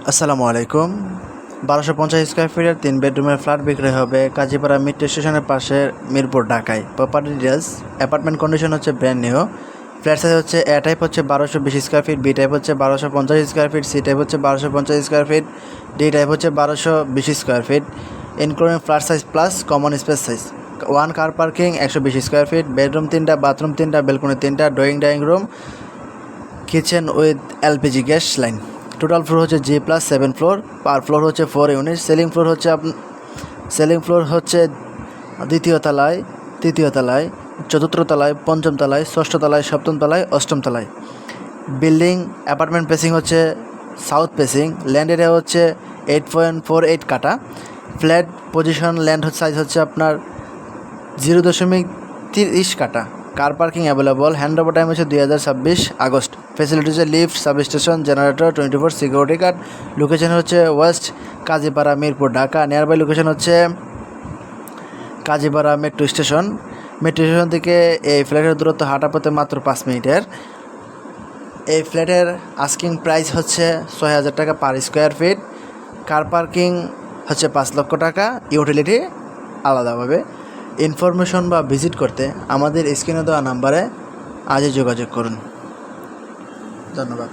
আসসালামু আলাইকুম। 1250 স্কোয়ার ফিটের 3 বেডরুমের ফ্ল্যাট বিক্রি হবে কাজীপাড়া মেট্রো স্টেশনের পাশে মিরপুর, ঢাকায়। প্রপার্টি ডিটেলস: অ্যাপার্টমেন্ট কন্ডিশন হচ্ছে ব্র্যান্ড নিউ। ফ্ল্যাট সাইজ হচ্ছে এ টাইপ হচ্ছে 1220 স্কোয়ার ফিট, বি টাইপ হচ্ছে 1250 স্কোয়ার ফিট, সি টাইপ হচ্ছে 1250 স্কোয়ার ফিট, ডি টাইপ হচ্ছে 1220 square feet, including flat size plus common space size. 1 car parking, 120 square feet, bedroom 3টা, bathroom 3টা, balcony 3টা, dining room, kitchen with LPG gas line. Total floor হচ্ছে G+7 floor, পার floor হচ্ছে 4 unit. Selling floor হচ্ছে দ্বিতীয় তলায়, তৃতীয় তলায়, চতুর্থ তলায়, পঞ্চম তলায়, ষষ্ঠ তলায়, সপ্তম তলায়, অষ্টম তলায়। বিল্ডিং অ্যাপার্টমেন্ট পেসিং হচ্ছে সাউথ পেসিং। ল্যান্ড এরিয়া হচ্ছে 8.48 কাটা। ফ্ল্যাট পজিশন ল্যান্ড সাইজ হচ্ছে আপনার 0.30 কাটা। Car parking available. Hand over time হচ্ছে 2026 আগস্ট। ফেসিলিটি হচ্ছে lift, substation, generator, 24 security guard. Location হচ্ছে west Kazipara, Mirpur, Dhaka. Nearby location হচ্ছে Kazipara metro station. Metro station থেকে এই ফ্ল্যাটের দূরত্ব হাঁটা পথে মাত্র 5 মিনিটের। এই ফ্ল্যাটের আস্কিং প্রাইস হচ্ছে 6,000 টাকা per square feet. Car parking হচ্ছে 5 লক্ষ টাকা, ইউটিলিটি আলাদাভাবে। ইনফরমেশন বা ভিজিট করতে আমাদের স্ক্রিনে দেওয়া নাম্বারে আজই যোগাযোগ করুন। ধন্যবাদ।